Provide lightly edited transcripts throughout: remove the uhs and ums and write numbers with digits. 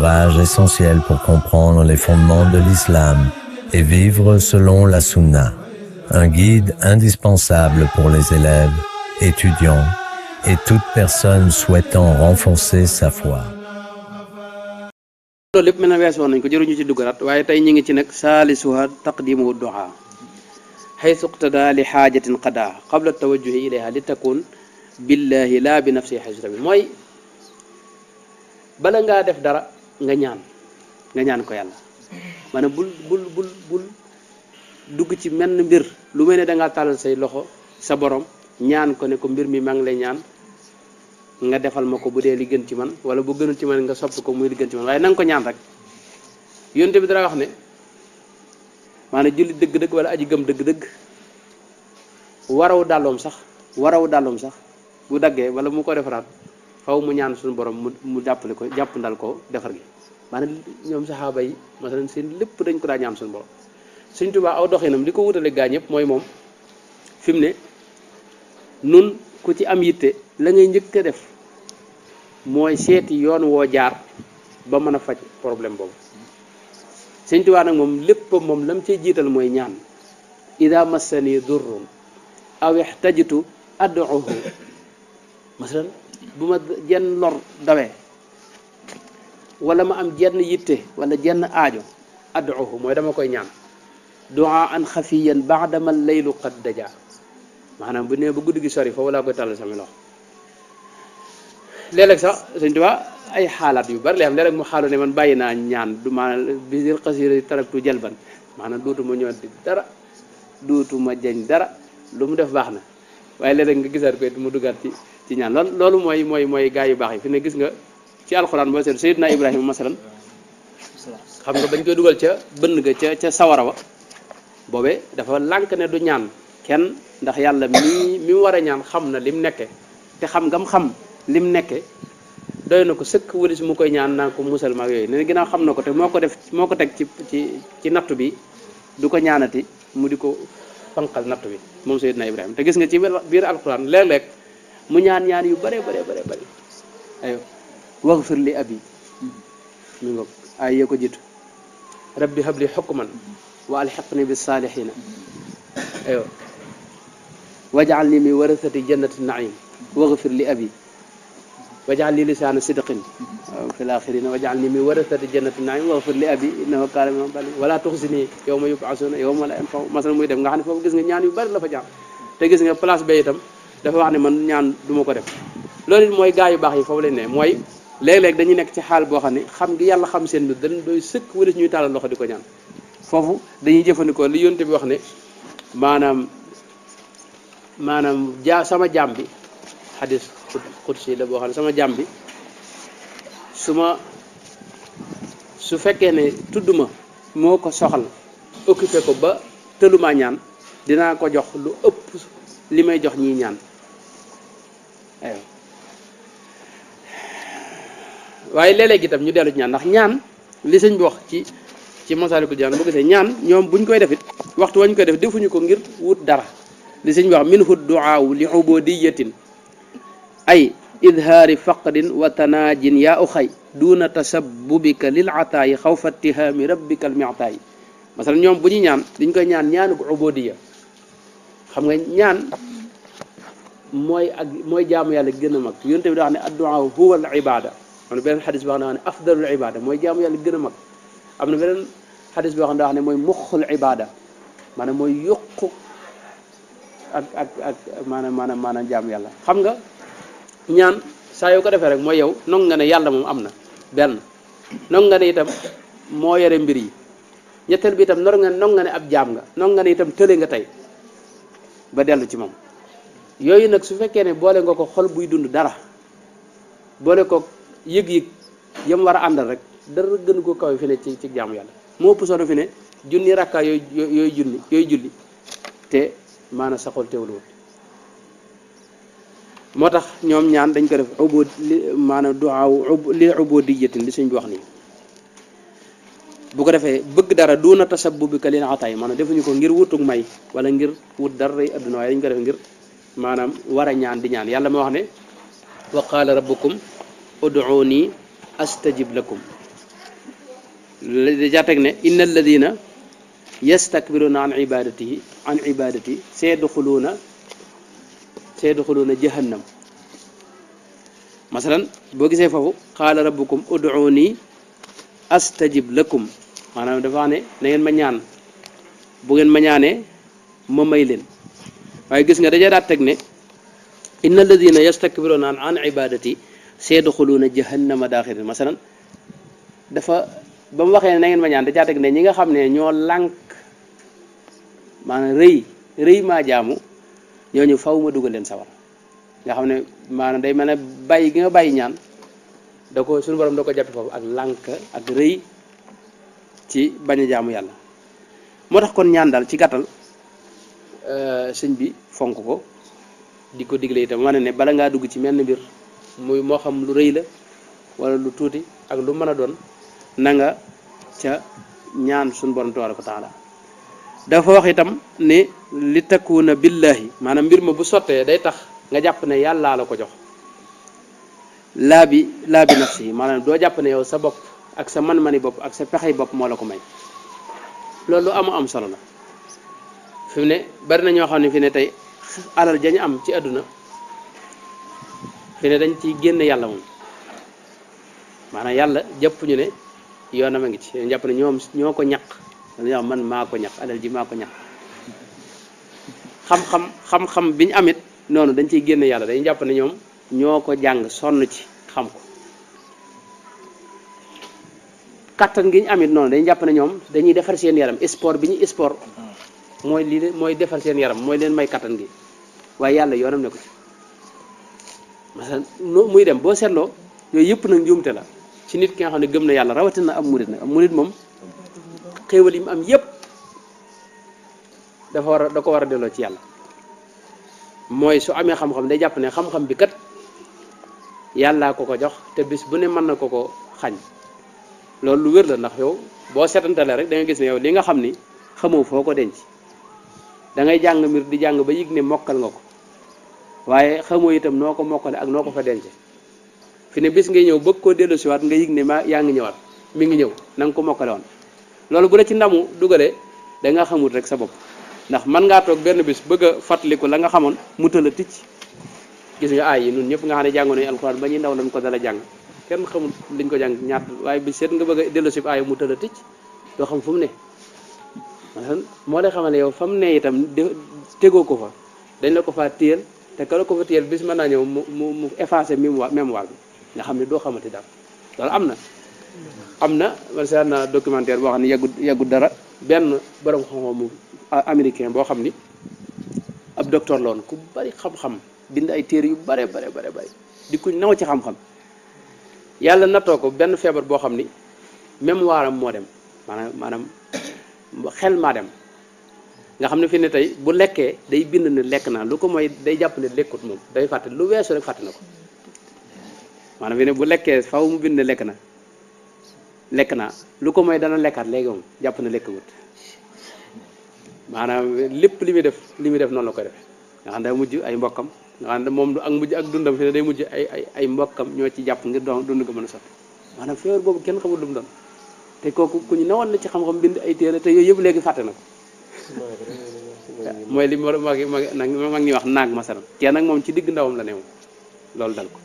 ouvrage essentiel pour comprendre les fondements de l'islam et vivre selon la sunna. Un guide indispensable pour les élèves, étudiants et toute personne souhaitant renforcer sa foi. loolu lépp mel na wees woon nañ ko jëruñu ci duggaat waaye tey ñu ngi ci nag saalisuha taqdimu du'a haythu iqtada li xaajatin qada qabla tawajjuhi ilayha li takun billahi la bi nafsi haythu tabi mooy bala ngaa def dara nga ñaan ko yàlla maanaam bul dugg ci menn mbir lu mel ne da ngaa tàllal say loxo sa borom ñaan ko ne ko mbir mi maa ngi lay ñaan nga defal ma ko bu dee li gën ci man wala bu gënul ci man nga soppi ko muy li gën ci man waaye na nga ko ñaan rek yonte bi dara wax ne maanaam julli dëgg-dëgg wala aji gëm dëgg-dëgg waraw dàlloom sax bu daggee wala mu ko defaraat faw mu ñaan suñu borom mu jàppale ko jàppandal ko defar gi maanaam ñoom saxaaba yi masalan seen lépp dañ ko daa ñaan suñu borom Sëñ Tuubaa aw doxinam li ko wutale gaa ñëpp mooy moom fi mu ne nun ku ci am yitte la ngay njëkk a def mooy seeti yoon woo jaar ba mën a faj problème boobu Sëñ Tuubaa nag moom lépp moom lam cay jiital mooy ñaan ida massani durrun aw ihtajtu ad'uhu masalan bu ma jenn lor dawee wala ma am jenn yitte wala jenn aajo ad'uhu mooy dama koy ñaan du'a an xafiyan ba'dama laylu qad daja maanaam bu nee ba guddi gi sori foofu laa koy tàll sama loxo léeg-léeg sax Sëñ Tuubaa ay xaalaat yu bari la am léeg-léeg mu xaalu ne man bàyyi naa ñaan du maanaam bisil xasira taraktu jalban maanaam dootuma ñëwaat di dara dootuma jañ dara lu mu def baax na waaye léeg-léeg nga gisaat ko it mu duggaat ci ñaan loolu mooy gaa yu baax yi fi ne gis nga ci alxuraan boo seet Seydina Ibrahima masalan xam nga bañ koy dugal ca bënn ga ca sawara wa boobee dafa lànk ne du ñaan kenn ndax yàlla mi mu war a ñaan xam na lim nekke te xam ngam xam lim nekke doy na ko sëkk wëlis mu koy ñaan naa ko musal maag yooyu ne ginnaaw xam na ko te moo ko teg ci nattu bi du ko ñaanati mu di ko fanqal nattu bi moom Seydina Ibrahima te gis nga ci biir alquran léeg-léeg mu ñaan yu bare ayo waghfir li abi mi ngoog ay yee ko jiitu rabbi habli hukman wa alhiqni bis salihina ayo waj'alni min warasati jannati naim waghfir li abi waj'alni lisana sidqin fil akhirin waj'alni min warasati jannati naim waghfir li abi innahu kana min bali wala tukhzini yawma yub'asuna yawma la yanfa'u masal muy dem nga xam ne foofu gis nga ñaan yu bari la fa ñaan te gis nga place ba itam dafa wax ne man ñaan du ma ko def loolu it mooy gaa yu baax yi foofu lañ ne mooy léeg-léeg dañuy nekk ci xaal boo xam ne xam ngi yàlla xam seen mbir dañ doy sëkk wala ñuy tàllal loxo di ko ñaan foofu dañuy jëfandikoo li yonte bi wax ne maanaam sama jaam bi xadis xudsi la boo xam ne sama jaam bi su fekkee ne tudd ma moo ko soxal occupé ko ba tëlumaa ñaan dinaa ko jox lu ëpp li may jox ñiy ñaan aywa waaye léeg-léeg itam ñu dellu ci ñaan ndax ñaan li sëñ bi wax ci Masaalikul Jinaan boo gisee ñaan ñoom buñ koy def it waxtu wañ koy def defuñu ko ngir wut dara li sëñ bi wax minhu du'aa li ubudiyatin ay idhaari faqrin wa tanaajin yaa uxay duna tasabbubika lil ataayi xawfa ittihaami rabbika al mi'taayi masalan ñoom bu ñuy ñaan dañ koy ñaan gu ubudiya xam nga ñaan mooy jaamu yàlla gën a mag yonte bi da wax ne addu'a huwa al ibada am na beneen xadis boo xam ne afdalul ibada mooy jaamu yàlla gën a mag am na beneen xadis boo xam ne wax ne mooy muxul ibada maanaam mooy yokku ak maanaam jaamu yàlla xam nga ñaan saa yoo ko defee rek mooy yow nong nga ne yàlla moom am na benn nong nga ne itam moo yore mbir yi ñetteel bi itam nong nga ne ab jaam nga nong nga ne itam tële nga tey ba dellu ci moom yooyu nag su fekkee ne boole nga ko xol buy dund dara boole ko yëg-yëg yam war a àndal rek dara gën ko kaw fi ne ci jaamu yàlla moo ëpp solo fi ne junni rakka yooyu julli te maanaam sa xol teewluwut moo tax ñoom ñaan dañ ko def maanaam du'aa li ubudiyatin li suñ bi wax nii bu ko defee bëgg dara duna tasabbubika lil ataay maanaam defuñu ko ngir wutug may wala ngir wut dara rey adduna waaye dañ ko def ngir maanaam war a ñaan di ñaan yàlla ma wax ne wa qaala rabbukum ud'uuni astajib lakum dèjà teg ne inna alladina yastakbiruna an ibadati sayadxuluuna jahannam. masalan boo gisee foofu qaala rabbukum ud'uuni astajib lakum, maanaam dafa wax ne na ngeen ma ñaan, bu ngeen ma ñaanee ma may leen. waaye gis nga dajaa daat teg ne inna alladina yastakbiruna an ibadati sayadxuluuna jahannama daaxirin. masalan dafa ba mu waxee ne na ngeen ma ñaan dajaa teg ne ñi nga xam ne ñoo lànk maanaam rëy maa jaamu ñooñu faw ma dugal leen sawar. nga xam ne maanaam day mel ne bàyyi gi nga bàyyi ñaan da ko suñu borom da ko jàppe foofu ak lànk ak rëy ci bañ a jaamu yàlla. moo tax kon ñaan daal ci gàttal sëñ bi fonk ko di ko digle itam wane ne bala ngaa dugg ci menn mbir muy moo xam lu rëy la wala lu tuuti ak lu mën a doon na nga ca ñaan suñu borom tabaaraka wa taala. dafa wax itam ne li takkuuna billahi, maanaam mbir ma bu sottee day tax nga jàpp ne yàllaa la ko jox. laa bi nafsi yi, maanaam doo jàpp ne yow sa bopp ak sa man-mani bopp ak sa pexey bopp moo la ko may. loolu lu am solo la. fi mu ne bari na ñoo xam ne fi ne tey alal jañ am ci àdduna fi ne dañ ci génn yàlla moom, maanaam yàlla jàpp ñu ne yoonam a ngi ci, jàpp ne ñoo ko ñaq. dañoo man maa ko ñaq, alal ji maa ko ñaq. xam-xam bi ñu amit noonu dañ ciy génn yàlla, dañuy jàpp ne ñoom ñoo ko jàng sonn ci xam ko. kattan gi ñu amit noonu dañuy jàpp ne ñoom dañuy defar seen yaram, sport bi ñu sport mooy defar seen yaram, mooy leen may kattan gi. waaye yàlla yoonam ne ko ci. masalan muy dem boo seetloo yooyu yëpp nag njuumte la ci nit ki nga xam ne gëm na yàlla, rawatina am murit nag. am murit moom xéewal yi mu am yëpp da ko war a delloo ci yàlla. mooy su amee xam-xam day jàpp ne xam-xam bi kat yàllaa ko jox, te bis bu ne mën na ko xañ. loolu lu wér la, ndax yow boo seetantalee rek da nga gis ne yow li nga xam ni xamoo foo ko denc. da ngay jàng mbir di jàng ba yëg ne mokkal nga ko, waaye xamoo itam noo ko mokkale ak noo ko fa denc. fi ne bis ngay ñëw bëgg koo dellu siwaat nga yëg ne yaa ngi ñëwaat, mi ngi ñëw na nga ko mokkale woon. loolu bu la ci ndamu dugalee da nga xamut rek sa bopp, ndax mën ngaa toog benn bis bëgg a fàttaliku la nga xamoon mu tëla ticc. gis nga aay yi ñun ñëpp nga xam ne jàngoon nañu alxuraan ba ñuy ndaw lañ ko dala jàng, kenn xamul liñ ko jàng ñaat, waaye bi seet nga bëgg a dellu si aay mu tëla ticc doo xam fu mu ne. moo lay xamal ne yow fa mu ne itam tegoo ko fa, dañ la ko faa téyel, te ka la ko fa téyel bis mën naa ñëw mu effacé mémoire bi nga xam ne doo xamati dara. loolu am na man seet naa documentaire boo xam ne yàggut dara, benn borom xam-xamu américain boo xam ni ab docteur la woon ku bari xam-xam, bind ay téere yu bare di kuñ naw ci xam-xam. yàlla nattoo ko benn feebar boo xam ni mémoire am moo dem, maanaam xel maa dem. nga xam ne fi ne tey bu lekkee day bind ne lekk naa, lu ko mooy day jàpp ne lekkut moom, day fàtte lu weesu rek fàtte na ko. maanaam fi ne bu lekkee faw mu bind ne lekk naa, lu ko mooy dana lekkaat léegi moom jàpp na lekk wut. maanaam lépp li muy def noonu la koy defee. nga xam ne day mujj ay mbokkam, nga xam ne moom ak mujj ak dundam fi ne day mujj ay mbokkam ñoo ci jàpp ngir dund ko mën a sotti. maanaam feebar boobu kenn xamul lu mu doon, te kooku ku ñu nawoon la ci xam-xam bind ay téere, te yooyu yëpp léegi fàtte na ko. mooy li mag ñi wax naag masalan, kenn nag moom ci digg ndawam la ne moom loolu dal ko.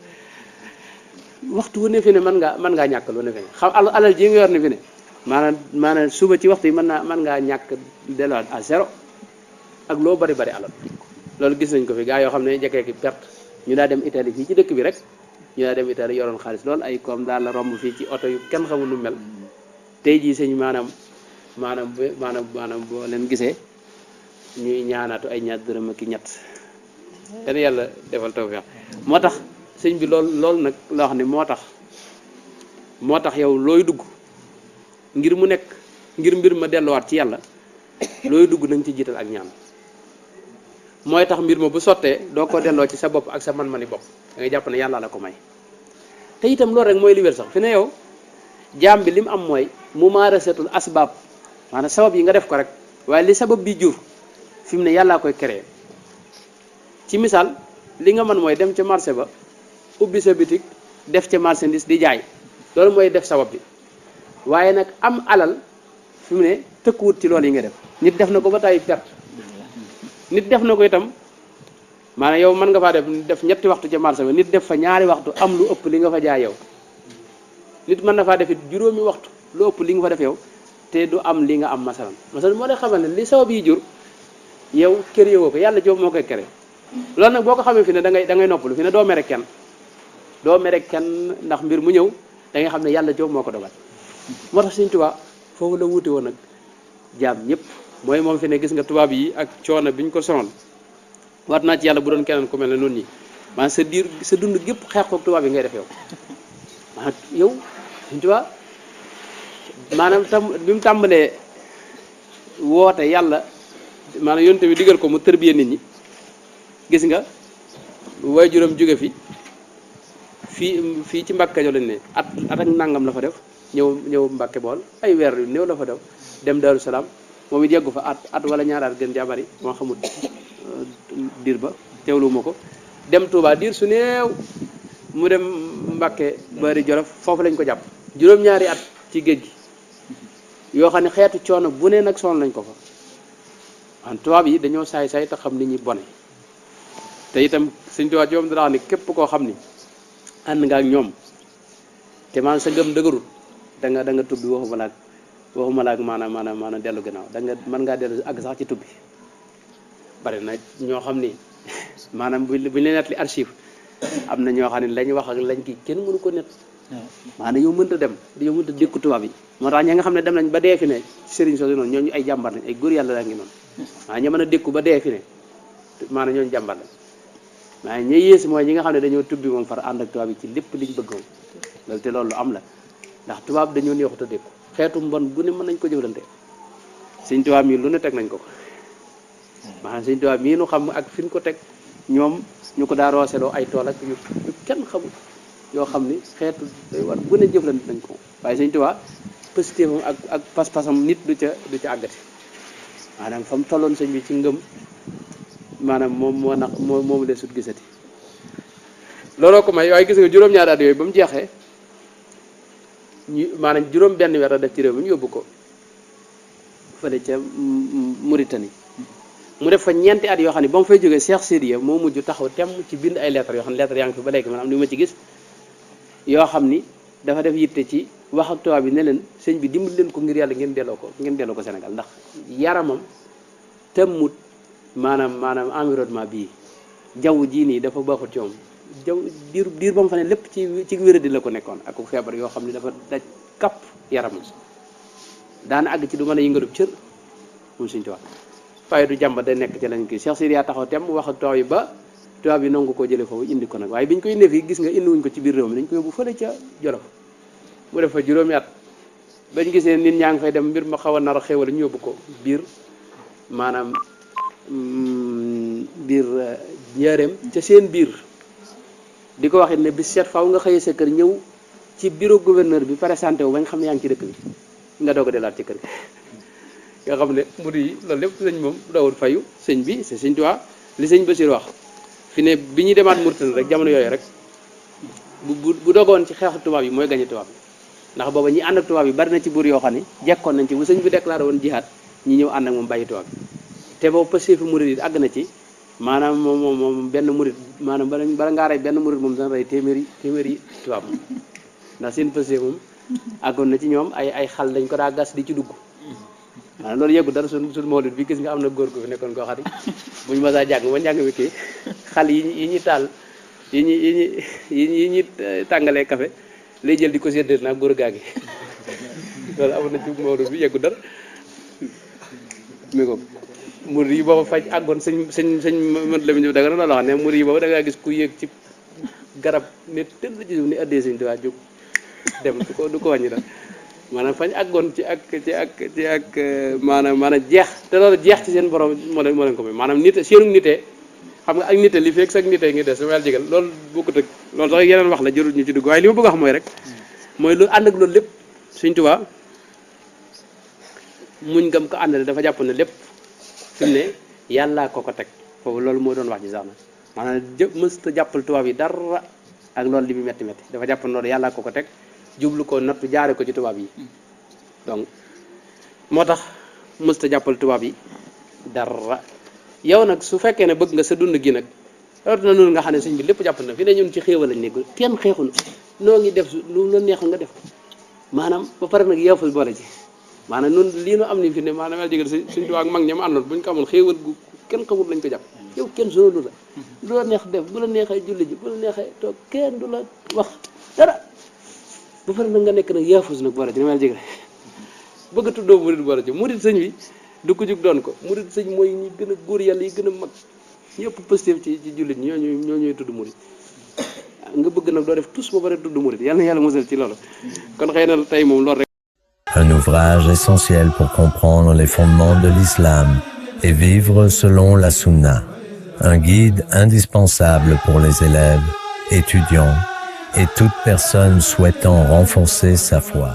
waxtu wu ne fi ne mën ngaa ñàkk lu ne fi ne xam alal ji nga yor ne fi ne maanaam suba ci waxtu yi mën ngaa ñàkk delluwaat à zéro ak loo bari alal. loolu gis nañ ko fi gaa yoo xam ne jekkee ki perte, ñu daa dem Italie fii ci dëkk bi rek, ñu daa dem Italie yoroon xaalis loolu ay comme daal la romb fii ci oto yu kenn xamul nu mel. tey jii sëñ maanaam boo leen gisee ñuy ñaanaatu ay ñaar dërëm ak ñett. ten yàlla defal tawfeex. moo tax sëñ bi loolu nag loo xam ne moo tax yow looy dugg ngir mu nekk ngir mbir ma delluwaat ci yàlla, looy dugg nañ ci jiital ak ñaan. mooy tax mbir ma bu sottee doo ko delloo ci sa bopp ak sa man-mani bopp, da ngay jàpp ne yàlla la ko may. te itam loolu rek mooy li wér sax fi ne yow jaam bi li mu am mooy mumaarasatul asbaab, maanaam sabab yi nga def ko rek, waaye li sabab bi jur fi mu ne yàllaa koy créé. ci misaal li nga mën mooy dem ca marché ba ubbi sa bitik def ca marchandise di jaay, loolu mooy def sabab bi. waaye nag am alal fi mu ne tëkkuwut ci loolu yi nga def nit def na ko ba tey perte nit def na ko itam maanaam yow mën nga faa def ñetti waxtu ca marché ba nit def fa ñaari waxtu am lu ëpp li nga fa jaay yow nit mën na faa def it juróomi waxtu lu ëpp li nga fa def yow te du am li nga am masalan moo lay xamal ne li sabab yi jur yow kër yowoo ko yàlla joob moo koy kere loolu nag boo ko xamee fi ne da ngay noppalu fi ne doo mere kenn ndax mbir mu ñëw da ngay xam ne yàlla joob moo ko dogal moo tax Sëñ Tuubaa foofu la wuute woon nag jaam ñëpp mooy moom fi ne gis nga tubaab yi ak coono bi ñu ko sonoon waat naa ci yàlla bu doon keneen ku mel ne noonu ñi maanaam sa dund gépp xeex koog tubaab yi ngay def yow maanaam yow Sëñ Tuubaa maanaam bi mu tàmbalee woote yàlla maanaam yonte bi digal ko mu tërbiye nit ñi gis nga waaye juróom jóge fii ci Mbàkke Kajoor lañ ne at ak nangam la fa def ñëw Mbàkke Bool ay weer yu néew la fa def dem Daaru Salaam moom it yeggu fa at wala ñaaraat gën jaa bari moo xamut diir ba teewlu ma ko dem Touba diir su néew mu dem Mbàkke Bari Jolof foofu lañ ko jàpp juróom-ñaari at ci géej gi yoo xam ne xeetu coono bu ne nag sonn lañ ko fa an tubaab yi dañoo saay-saay te xam ni ñi bone te itam Sëñ Tuubaa ci moom dana wax ni képp koo xam ni ànd nga ak ñoom te maanaam sa ngëm dëgërul da nga tubbi waxuma laak maanaam dellu gannaaw da nga mën ngaa dellu àgg sax ci tubbi bari na ñoo xam ni maanaam bu ñu leen nettali archive am na ñoo xam ne lañ wax ak lañ kii kenn mënu ko net maanaam yow mënta dem yow mënta dékku tubaab yi moo tax ñi nga xam ne dem nañ ba dee fi ne sëriñ soosu noonu ñooñu ay jàmbar lañ ay góor yàlla daa ngi noonu waaw ña mën a dékku ba dee fi ne maanaam ñooñu jàmbar lañ waaye ñi yées mooy ñi nga xam ne dañoo tubbi moom far ànd ak tubaab yi ci lépp liñ bëgg moom loolu te loolu am la ndax tubaab dañoo neexut a dékku xeetu mbon bu ne mën nañ ko jëflante Sëñ Tuubaa mii lu ne teg nañ ko maanaam Sëñ Tuubaa mii nu xam ak fi ñu ko teg ñoom ñu ko daa rooseloo ay tool ak yu kenn xamul yoo xam ni xeetu war bu ne jëflante nañ ko waaye Sëñ Tuubaa positifam ak pas-pasam nit du ca àggati maanaam fa mu tolloon sëñ bi ci ngëm maanaam moom de sut gisati looloo ko may waaye gis nga juróom-ñaari at yooyu ba mu jeexee maanaam juróom benn weer a def ci réew mi ñu yóbbu ko fële ca Mauritanie mu def fa ñeenti at yoo xam ne ba mu fay jógee Cheikh Sidiya moo mujj taxaw temm ci bind ay lettres yoo xam ne lettres yaa ngi fi ba léegi man am li ma ci gis yoo xam ni dafa def yitte ci wax ak tubaab bi ne leen sëñ bi dimbali leen ko ngir yàlla ngeen delloo ko Sénégal ndax yaramam temmut maanaam environnement bii jaww jii nii dafa baaxut ci moom diir ba mu fa ne lépp ci wéradi la ko nekkoon ak feebar yoo xam ne dafa daj kapp yaramam daana àgg ci du mën a yëngalub cër moom Sëñ Tuubaa waaye du jàmba da nekk ci lañ kii Cheikh Sidiya taxaw tem wax ak tubaab yi ba tubaab yi nangu ko jële foofu indi ko nag waaye bi ñu ko indee fii gis nga indiwuñ ko ci biir réew mi dañ ko yóbbu fële ca Jolof mu def fa juróomi at bañ gisee nit ñaa ngi fay dem mbir ma xaw a nar a xéwal ñu yóbbu ko biir maanaam biir njaareem ca seen biir di ko waxit ne bis seet faaw nga xëyee sa kër ñëw ci bureau gouverneur bi présenté wu bañ xam ne yaa ngi ci dëkk bi nga doog a delaat ci kër gi nga xam ne murid yi loolu lépp sëñ moom dawul fayu sëñ bi c'est Sëñ Tuubaa li sëñ Basiir wax fi ne bi ñuy demaat Mauritanie rek jamono yooyu rek bu dogoon ci xeexu tubaab yi mooy gañe tubaab yi ndax booba ñi ànd ak tubaab yi bari na ci buur yoo xam ne jekkoon nañ ci bu sëñ bi déclaré woon jihaad ñi ñëw ànd ak moom bàyyi tubaab yi te boobu passé fi murid yi àgg na ci maanaam moom benn murid maanaam bala ngaa rey benn murid moom dana rey téeméeri tubaab ndax seen passé moom àggoon na ci ñoom ay xal dañ ko daa gas di ci dugg maanaam loolu yeggu dara suñ mawlid bi gis nga am na góor gu fi nekkoon koo xam ne buñu masaa jàng ba njàng mi kii xal yi ñuy taal yi ñuy tàngalee café lay jël di ko séddale naa góor gaa gi loolu amoon na ci mawlid bi yeggu dara mi ko murid yi booba faj àggoon sëñ mën la mi da nga loolu wax ne murid yi booba da ngaa gis ku yéeg ci garab ne tëll ci suuf ni addee Sëñ Tuubaa jóg dem du ko wàññi dara maanaam fañ àggoon ci ak maanaam jeex te loolu jeex ci seen borom moo leen ko may maanaam nit seenu nitee xam nga ak nite li fekk sax nitee ngi des sama yàlla jégal loolu bokkut ak loolu sax yeneen wax la jërul ñu ci dugg waaye li ma bëgg wax mooy rek mooy lu ànd ak loolu lépp Sëñ Tuubaa muñ gam ko àndale dafa jàpp ne lépp fi mu ne yàllaa ko teg foofu loolu moo doon wax ci sax na maanaam mësta jàppal tubaab yi dara ak loolu li mu metti dafa jàpp ne loolu yàllaa ko teg jublu ko nattu jaare ko ci tubaab yi donc moo tax mësta jàppal tubaab yi dara. yow nag su fekkee ne bëgg nga sa dund gi nag rawatina noonu nga xam ne sëñ bi lépp jàpp na fi ne ñun ci xéewal lañ nekk kenn xeexul noo ngi def lu la neexul nga def maanaam ba pare nag yeefus boole ci maanaam nun lii nu am ni fi ne maanaam mel jégal suñ tubaab ak mag ñam àndoon buñ ko amoon xéewal gu kenn xamul lañ ko jàpp yow kenn sonalu la lu la neex def bu la neexee julli ji bu la neexee toog kenn du la wax dara ba pare nag nga nekk nag yeefus nag boole ci ne mel jégal bëgg a tuddoo murid boole ci murid sëñ bi du ko jug doon ko murid sëñ mooy ñi gën a góor yàlla yi gën a mag ñëpp positif ci jullit ñi ñooñuy tudd murid nga bëgg nag doo def tous ba pare tudd murid yàlla na yàlla musal ci loolu kon xëy na tey moom loolu rek. Un ouvrage essentiel pour comprendre les fondements de l'islam et vivre selon la sunna. Un guide indispensable pour les élèves, étudiants et toute personne souhaitant renforcer sa foi.